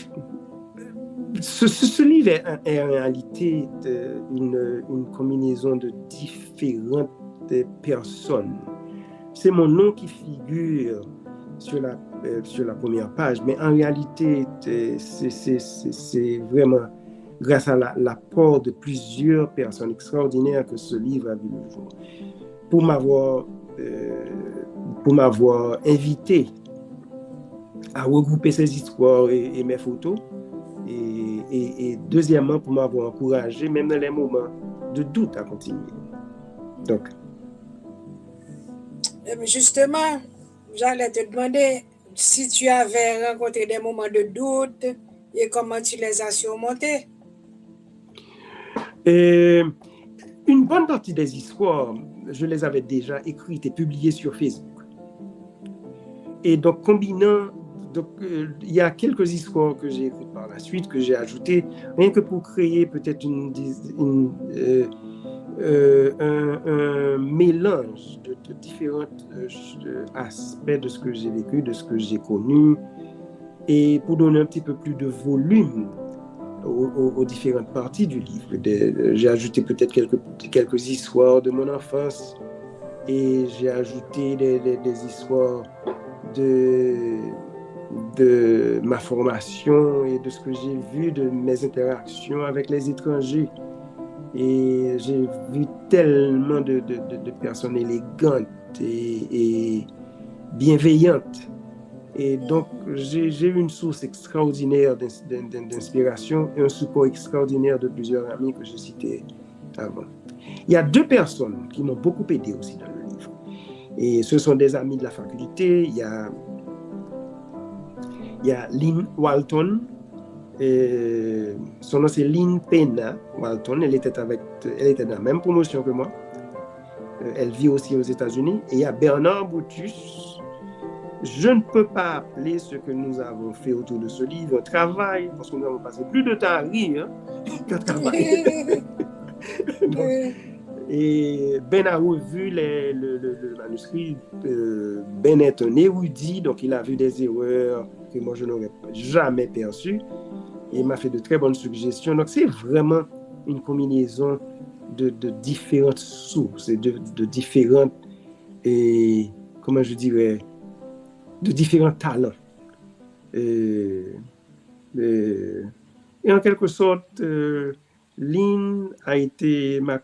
ce livre est en réalité une combinaison de différentes personnes. C'est mon nom qui figure sur la première page, mais en réalité, c'est vraiment grâce à l'apport de plusieurs personnes extraordinaires que ce livre a vu le jour. Pour m'avoir invité à regrouper ces histoires et mes photos. Et deuxièmement, pour m'avoir encouragé, même dans les moments de doute, à continuer. Donc, justement, j'allais te demander si tu avais rencontré des moments de doute et comment tu les as surmontés. Une bonne partie des histoires, je les avais déjà écrites et publiées sur Facebook. Et donc, combinant, il y a quelques histoires que j'ai écrites par la suite, que j'ai ajoutées, rien que pour créer peut-être un mélange de différents aspects de ce que j'ai vécu, de ce que j'ai connu, et pour donner un petit peu plus de volume aux différentes parties du livre. J'ai ajouté peut-être quelques histoires de mon enfance, et j'ai ajouté des histoires de ma formation et de ce que j'ai vu de mes interactions avec les étrangers. Et j'ai vu tellement de personnes élégantes et bienveillantes. Et donc, j'ai eu une source extraordinaire d'inspiration et un support extraordinaire de plusieurs amis que je citais avant. Il y a 2 personnes qui m'ont beaucoup aidé aussi dans le livre. Et ce sont des amis de la faculté. Il y a Lynn Walton. Son nom c'est Lynn Pena Walton. Elle était dans la même promotion que moi. Elle vit aussi aux États-Unis. Et il y a Bernard Boutus. Je ne peux pas appeler ce que nous avons fait autour de ce livre un travail, parce que nous avons passé plus de temps à rire qu'à travailler. Donc, et Ben a revu le manuscrit. Ben est un érudit, donc il a vu des erreurs que moi je n'aurais jamais perçues. Et il m'a fait de très bonnes suggestions. Donc c'est vraiment une combinaison de différentes sources et de différentes, comment je dirais, de différents talents. Et en quelque sorte, Lynn a été ma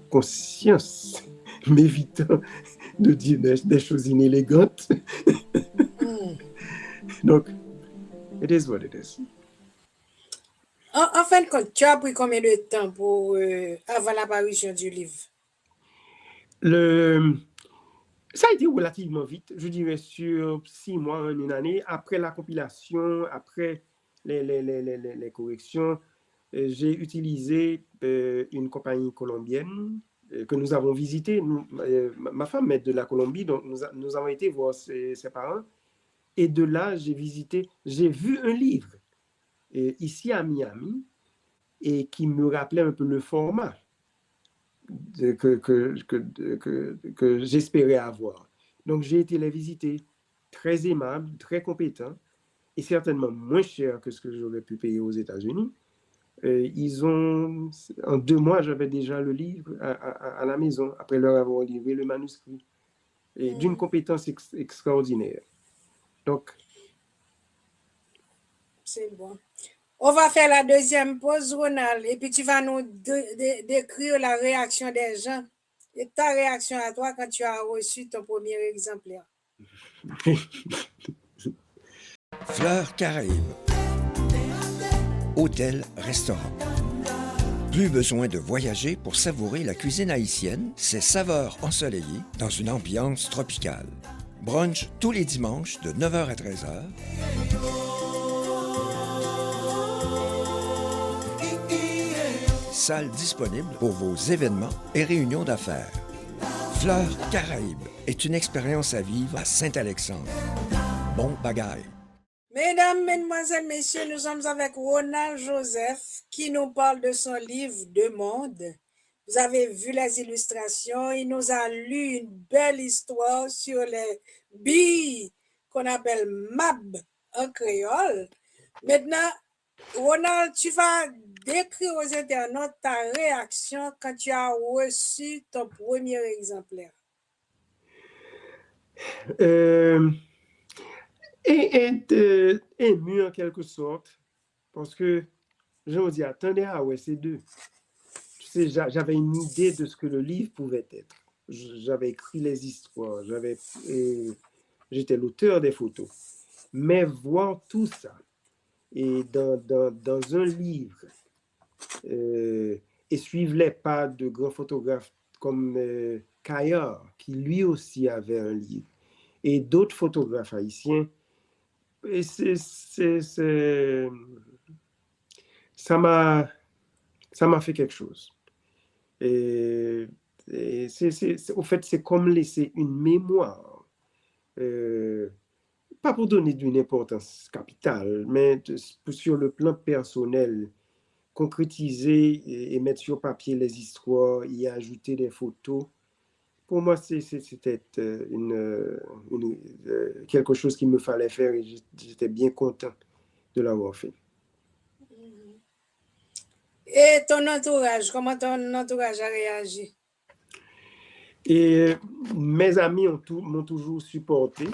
conscience m'évitant de dire des choses inélégantes. Donc, it is what it is. En fin de compte, tu as pris combien de temps avant l'apparition du livre? Ça a été relativement vite, je dirais sur 6 mois, une année. Après la compilation, après les corrections, j'ai utilisé une compagnie colombienne que nous avons visitée. Ma femme est de la Colombie, donc nous avons été voir ses parents. Et de là, j'ai vu un livre ici à Miami et qui me rappelait un peu le format que j'espérais avoir. Donc, j'ai été les visiter, très aimable, très compétent et certainement moins cher que ce que j'aurais pu payer aux États-Unis. En 2 mois, j'avais déjà le livre à la maison, après leur avoir livré le manuscrit, et d'une compétence extraordinaire. Donc, c'est bon. On va faire la deuxième pause, Ronald, et puis tu vas nous décrire la réaction des gens et ta réaction à toi quand tu as reçu ton premier exemplaire. Fleurs Caraïbes. Hôtel, restaurant. Plus besoin de voyager pour savourer la cuisine haïtienne, ses saveurs ensoleillées dans une ambiance tropicale. Brunch tous les dimanches de 9h à 13h. Salle disponible pour vos événements et réunions d'affaires. Fleurs Caraïbes est une expérience à vivre à Saint-Alexandre. Bon bagaille. Mesdames, Mesdemoiselles, Messieurs, nous sommes avec Ronald Joseph qui nous parle de son livre Deux mondes. Vous avez vu les illustrations, il nous a lu une belle histoire sur les billes qu'on appelle mab en créole. Maintenant, Ronald, tu vas décrire aux internautes ta réaction quand tu as reçu ton premier exemplaire. Ému en quelque sorte, parce que je me dis, attendez, c'est 2. Tu sais, j'avais une idée de ce que le livre pouvait être. J'avais écrit les histoires, j'étais l'auteur des photos. Mais voir tout ça, et dans un livre, et suivre les pas de grands photographes comme Caillard, qui lui aussi avait un livre, et d'autres photographes haïtiens, et ça m'a fait quelque chose. Et au fait, c'est comme laisser une mémoire, pas pour donner d'une importance capitale, mais sur le plan personnel, concrétiser et mettre sur papier les histoires, y ajouter des photos. Pour moi, c'était quelque chose qu'il me fallait faire et j'étais bien content de l'avoir fait. Et ton entourage, comment ton entourage a réagi? Et mes amis m'ont toujours supporté.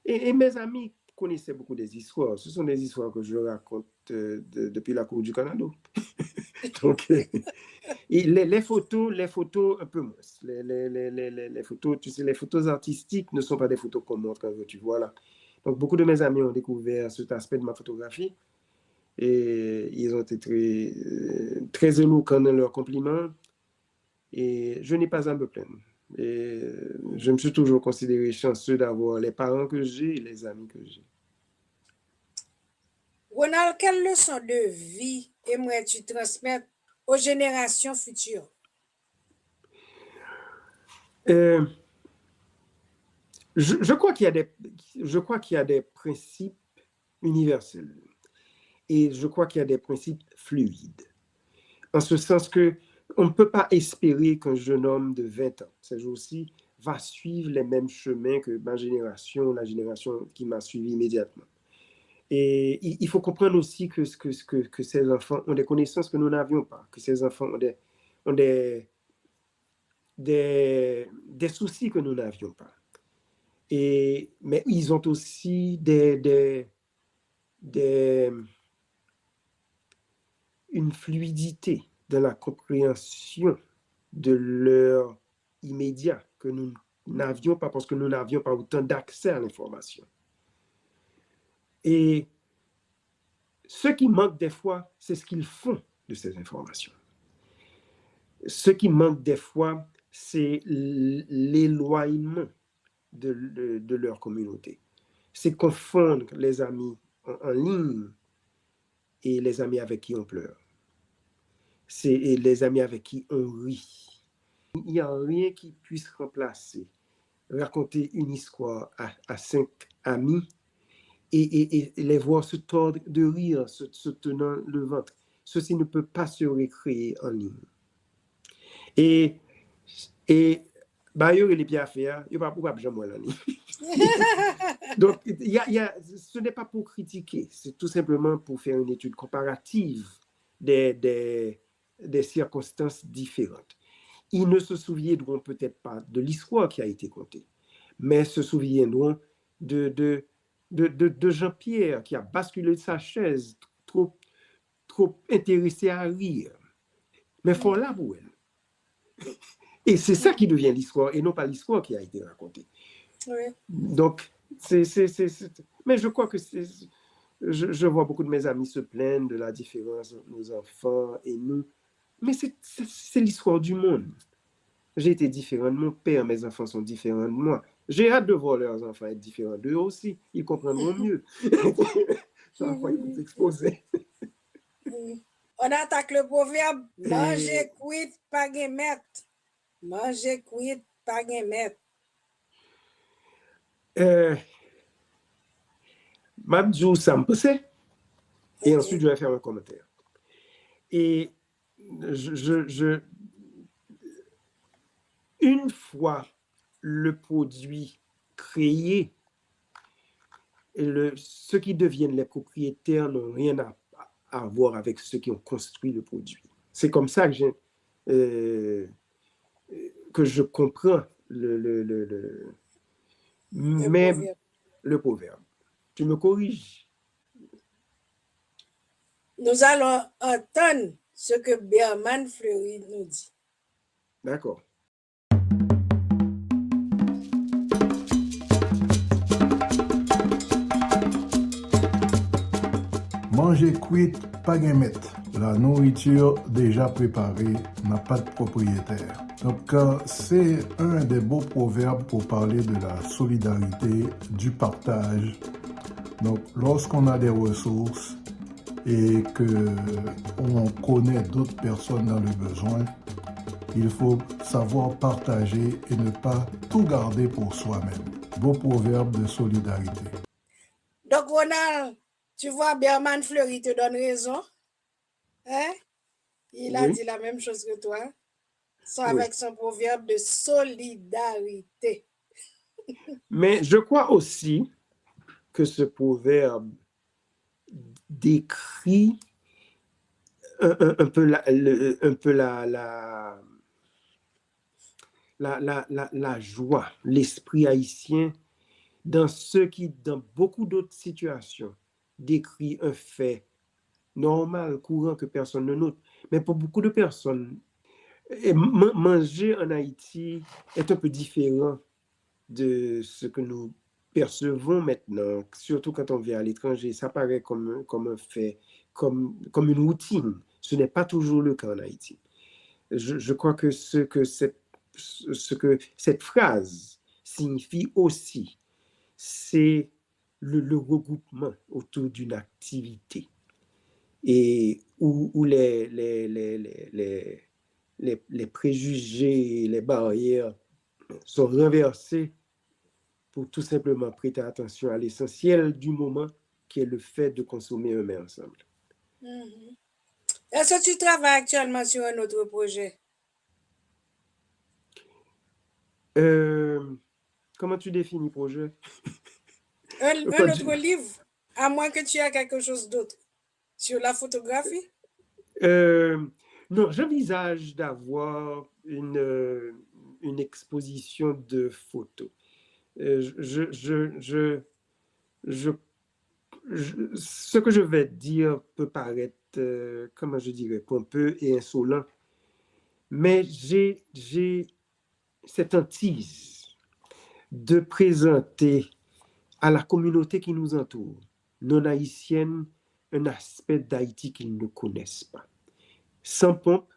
Et mes amis connaissaient beaucoup des histoires. Ce sont des histoires que je raconte depuis la Cour du Canada. Donc, et les photos un peu moins. Les photos, tu sais, les photos artistiques ne sont pas des photos qu'on montre quand tu vois là. Donc, beaucoup de mes amis ont découvert cet aspect de ma photographie et ils ont été très éloquents dans leurs compliments. Et je n'ai pas à me plaindre. Et je me suis toujours considéré chanceux d'avoir les parents que j'ai et les amis que j'ai. Ronald, quelle leçon de vie aimerais-tu transmettre aux générations futures? Je crois qu'il y a des principes universels et je crois qu'il y a des principes fluides. En ce sens que on ne peut pas espérer qu'un jeune homme de 20 ans, ces jours-ci, va suivre les mêmes chemins que ma génération, la génération qui m'a suivi immédiatement. Et il faut comprendre aussi que ces enfants ont des connaissances que nous n'avions pas, que ces enfants ont des soucis que nous n'avions pas. Mais ils ont aussi une fluidité dans la compréhension de leur immédiat que nous n'avions pas parce que nous n'avions pas autant d'accès à l'information. Et ce qui manque des fois, c'est ce qu'ils font de ces informations. Ce qui manque des fois, c'est l'éloignement de leur communauté. C'est confondre les amis en ligne et les amis avec qui on pleure. C'est les amis avec qui on rit. Il n'y a rien qui puisse remplacer raconter une histoire à 5 amis et les voir se tordre de rire, se tenant le ventre. Ceci ne peut pas se recréer en ligne. Et bah, il y a les pieds à faire, il n'y a pas jamais la nuit. Donc, ce n'est pas pour critiquer, c'est tout simplement pour faire une étude comparative des circonstances différentes. Ils ne se souviendront peut-être pas de l'histoire qui a été contée, mais se souviendront de Jean-Pierre qui a basculé de sa chaise, trop intéressé à rire. Mais font là pour elle. Et c'est ça qui devient l'histoire, et non pas l'histoire qui a été racontée. Oui. Donc, mais je crois que je vois beaucoup de mes amis se plaindre de la différence entre nos enfants et nous. Mais c'est l'histoire du monde. J'ai été différent de mon père, mes enfants sont différents de moi. J'ai hâte de voir leurs enfants être différents d'eux aussi. Ils comprendront mieux. Ça va pas être exposé. On attaque le proverbe, manger cuit, pas guémet. Manger cuit, pas guémet. Mabdou, ça me passait. Et ensuite, je vais faire un commentaire. Et une fois le produit créé, ceux qui deviennent les propriétaires n'ont rien à voir avec ceux qui ont construit le produit. C'est comme ça que je comprends le proverbe. Tu me corriges. Nous allons entendre ce que Berman Fleury nous dit. D'accord. Manger cuite, pas guémette. La nourriture déjà préparée n'a pas de propriétaire. Donc, c'est un des beaux proverbes pour parler de la solidarité, du partage. Donc, lorsqu'on a des ressources et qu'on connaît d'autres personnes dans le besoin, il faut savoir partager et ne pas tout garder pour soi-même. Beau proverbe de solidarité. Donc, Ronald, tu vois, Berman Fleury te donne raison. Hein? Il a Oui. dit la même chose que toi. Oui. Avec son proverbe de solidarité. Mais je crois aussi que ce proverbe décrit un peu la joie, l'esprit haïtien dans ce qui, dans beaucoup d'autres situations, décrit un fait normal, courant que personne ne note. Mais pour beaucoup de personnes, manger en Haïti est un peu différent de ce que nous percevons maintenant, surtout quand on vient à l'étranger. Ça paraît comme un fait, comme une routine. Ce n'est pas toujours le cas en Haïti. Je crois que ce que cette phrase signifie aussi, c'est le regroupement autour d'une activité et où les préjugés, les barrières sont renversés pour tout simplement prêter attention à l'essentiel du moment, qui est le fait de consommer un mets ensemble. Mm-hmm. Est-ce que tu travailles actuellement sur un autre projet? Comment tu définis projet? Un autre livre, à moins que tu aies quelque chose d'autre sur la photographie? Non, j'envisage d'avoir une exposition de photos. Ce que je vais dire peut paraître, comment je dirais, pompeux et insolent, mais j'ai cette hantise de présenter à la communauté qui nous entoure, non haïtienne, un aspect d'Haïti qu'ils ne connaissent pas, sans pompe,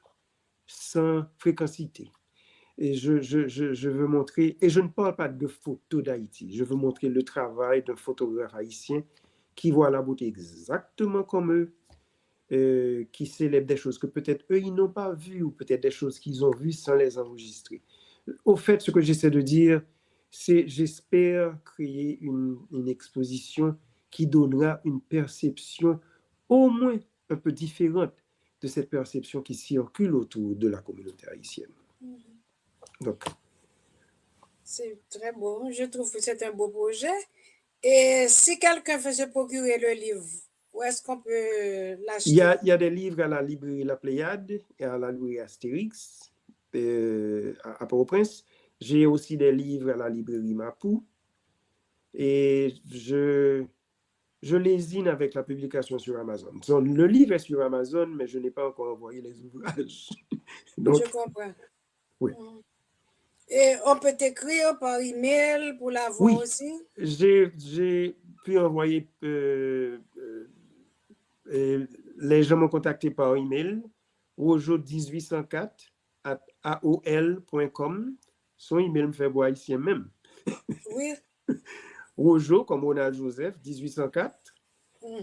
sans fréquencité. Et je veux montrer, et je ne parle pas de photos d'Haïti, je veux montrer le travail d'un photographe haïtien qui voit la beauté exactement comme eux, qui célèbre des choses que peut-être eux, ils n'ont pas vues, ou peut-être des choses qu'ils ont vues sans les enregistrer. Au fait, ce que j'essaie de dire, c'est j'espère créer une exposition qui donnera une perception au moins un peu différente de cette perception qui circule autour de la communauté haïtienne. Donc, c'est très beau. Je trouve que c'est un beau projet. Et si quelqu'un veut se procurer le livre, où est-ce qu'on peut l'acheter? Il y a des livres à la librairie La Pléiade et à la librairie Astérix à Port-au-Prince. J'ai aussi des livres à la librairie Mapou. Et je lésine avec la publication sur Amazon. Donc, le livre est sur Amazon, mais je n'ai pas encore envoyé les ouvrages. Donc, je comprends. Oui. Et on peut t'écrire par email pour l'avoir oui, aussi? J'ai pu envoyer... les gens m'ont contacté par email, rojo1804@aol.com. Son email me fait voir ici même. Oui. Rojo, comme Ronald Joseph, 1804,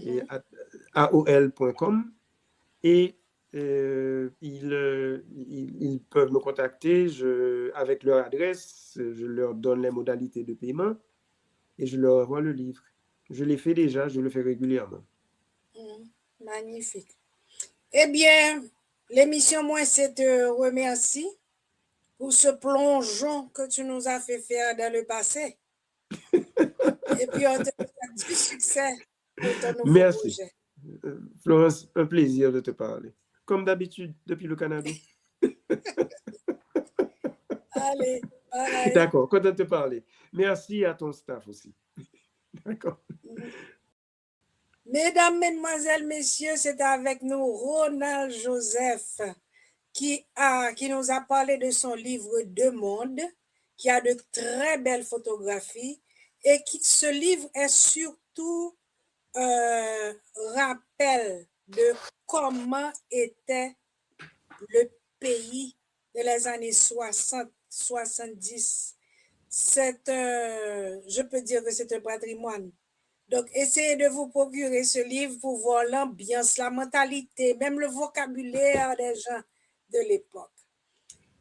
et aol.com. Et ils peuvent me contacter avec leur adresse, je leur donne les modalités de paiement et je leur envoie le livre. Je l'ai fait déjà, je le fais régulièrement. Magnifique. Eh bien, l'émission Moi, c'est te remercie pour ce plongeon que tu nous as fait faire dans le passé. Et puis, on te souhaite du succès pour ton nouveau projet. Florence, un plaisir de te parler. Comme d'habitude, depuis le Canada. Allez, bye. D'accord, content de te parler. Merci à ton staff aussi. D'accord. Mesdames, Mesdemoiselles, Messieurs, c'est avec nous Ronald Joseph qui nous a parlé de son livre Deux mondes, qui a de très belles photographies et ce livre est surtout rappel de comment était le pays de les années 60, 70. Je peux dire que c'est un patrimoine. Donc, essayez de vous procurer ce livre pour voir l'ambiance, la mentalité, même le vocabulaire des gens de l'époque.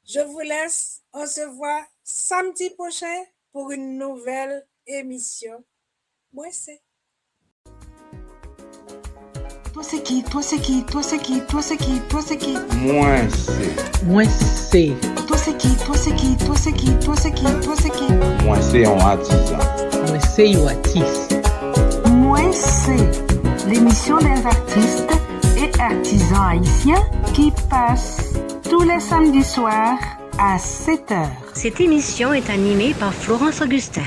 Je vous laisse. On se voit samedi prochain pour une nouvelle émission. Moi, c'est. Toi c'est qui? Toi c'est qui? Toi c'est qui? Toi c'est qui? Toi c'est qui? Moi c'est. Moi c'est. Toi c'est qui? Toi c'est qui? Toi c'est qui? Toi c'est qui? Toi c'est qui? Moi c'est un artisan. Moi c'est un artiste. Moi c'est l'émission des artistes et artisans haïtiens qui passe tous les samedis soirs à 7h. Cette émission est animée par Florence Augustin.